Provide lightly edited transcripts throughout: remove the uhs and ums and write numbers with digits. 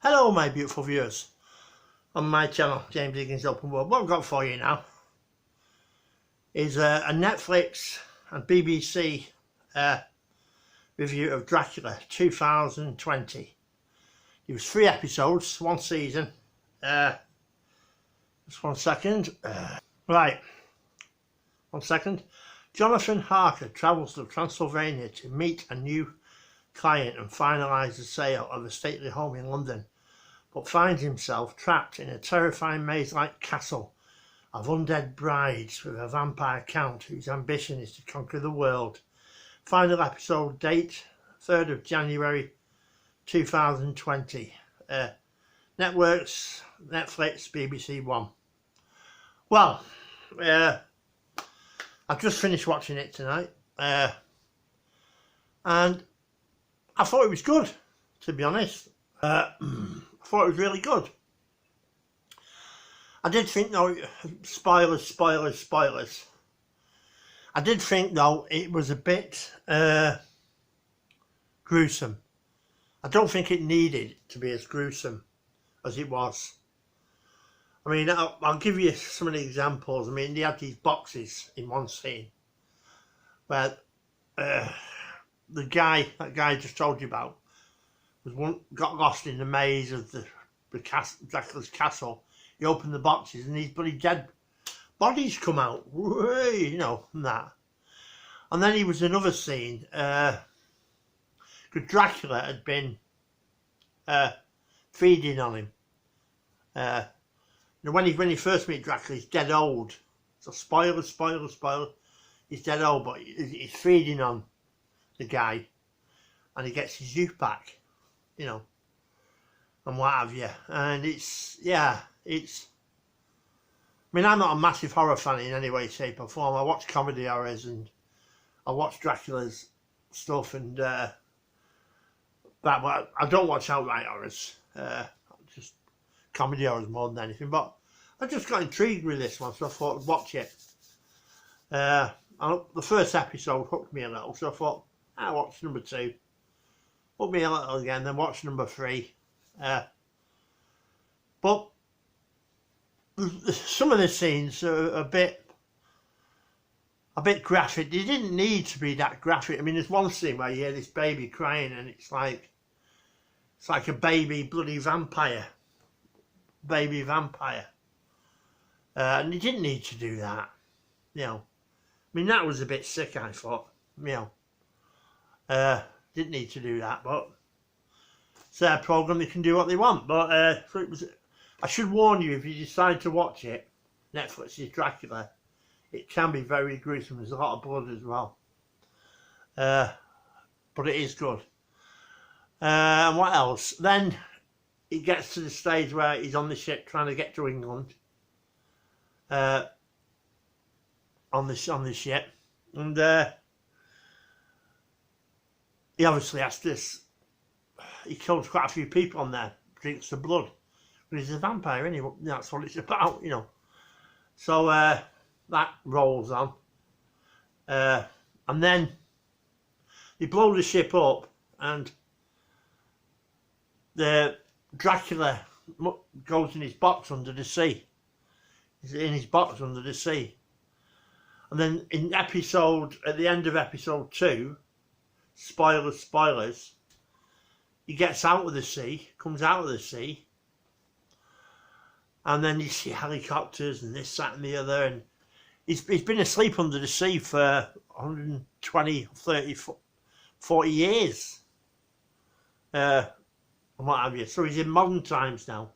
Hello my beautiful viewers on my channel, James Higgins Open World. What I've got for you now is a Netflix and BBC review of Dracula 2020. It was 3 episodes, 1 season. Just 1 second. Right, 1 second. Jonathan Harker travels to Transylvania to meet a new client and finalise the sale of a stately home in London, but finds himself trapped in a terrifying maze-like castle of undead brides with a vampire count whose ambition is to conquer the world. Final episode date 3rd of January 2020. Networks, Netflix, BBC One. Well, I've just finished watching it tonight, and I thought it was good, to be honest. I thought it was really good. I did think, though, spoilers. I did think, though, it was a bit gruesome. I don't think it needed to be as gruesome as it was. I mean, I'll give you some of the examples. I mean, they had these boxes in one scene where that guy I just told you about got lost in the maze of the Dracula's castle. He opened the boxes and these bloody dead bodies come out, you know, and that. And then he was another scene, because Dracula had been feeding on him. When he first meet Dracula, he's dead old. So spoiler. He's dead old, but he's feeding on the guy, and he gets his youth back, you know, and what have you. And I mean, I'm not a massive horror fan in any way, shape or form. I watch comedy horrors and I watch Dracula's stuff, and but I don't watch outright horrors. Just comedy horrors more than anything. But I just got intrigued with this one, so I thought I'd watch it. The first episode hooked me a little, so I thought I watched number 2. Hooked me a little again, then watched number 3. But some of the scenes are a bit graphic. They didn't need to be that graphic. I mean, there's one scene where you hear this baby crying, and it's like a baby bloody vampire. And they didn't need to do that, you know. I mean, that was a bit sick, I thought, you know. Didn't need to do that, but it's their programme, they can do what they want. But so it was. I should warn you, if you decide to watch it, Netflix's Dracula, it can be very gruesome. There's a lot of blood as well. But it is good. And what else? Then it gets to the stage where he's on the ship trying to get to England. On the ship, and he obviously has this. He kills quite a few people on there, drinks the blood. But he's a vampire, isn't he? That's what it's about, you know. So that rolls on, and then they blow the ship up, and the Dracula goes in his box under the sea. He's in his box under the sea. And then at the end of episode 2, spoilers, he gets out of the sea, comes out of the sea, and then you see helicopters and this, that and the other, and he's been asleep under the sea for 120, 30, 40 years, and what have you. So he's in modern times now.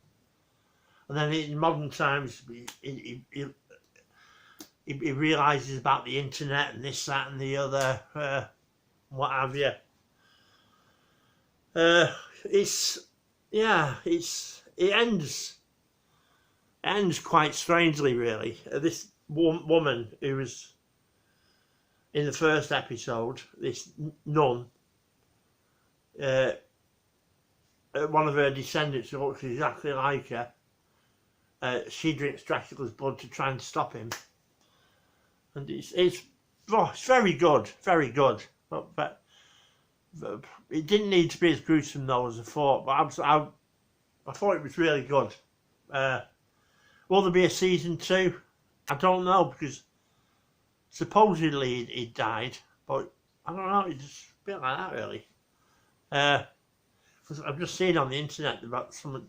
And then in modern times, he realises about the internet and this, that and the other, what have you. It ends quite strangely, really. This woman who was in the first episode, this nun, one of her descendants who looks exactly like her, she drinks Dracula's blood to try and stop him. And it's very good, but it didn't need to be as gruesome though as I thought. But I thought it was really good. Will there be a season 2? I don't know, because supposedly he died, but I don't know, it's just a bit like that really. I've just seen on the internet about some,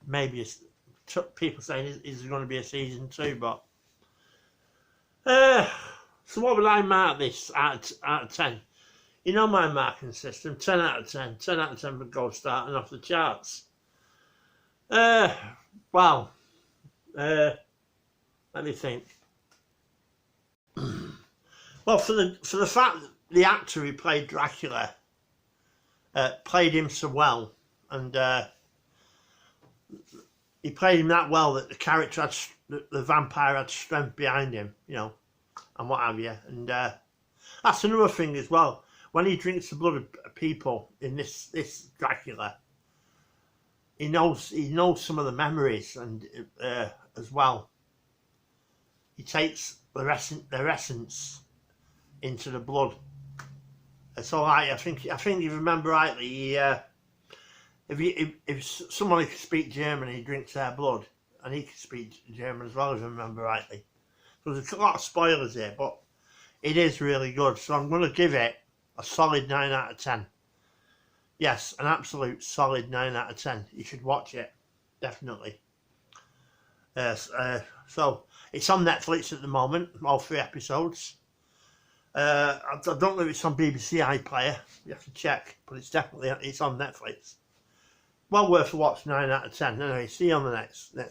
maybe people saying is there going to be a season 2, but so what would I mark this out of 10? You know my marking system, 10 out of 10. 10 out of 10 would go starting off the charts. Well, let me think. Well, for the fact that the actor who played Dracula played him so well, and he played him that well that the character had, the vampire had strength behind him, you know, and what have you. And that's another thing as well. When he drinks the blood of people in this Dracula, he knows some of the memories, and as well, he takes their essence into the blood. So I think if you remember rightly, he, if someone could speak German, he drinks their blood, and he could speak German as well, if I remember rightly. So there's a lot of spoilers here, but it is really good. So I'm going to give it a solid 9 out of 10. Yes, an absolute solid 9 out of 10. You should watch it, definitely. So it's on Netflix at the moment, all 3 episodes. I don't know if it's on BBC iPlayer. You have to check, but it's on Netflix. Well worth a watch. 9 out of 10. Anyway, see you on the next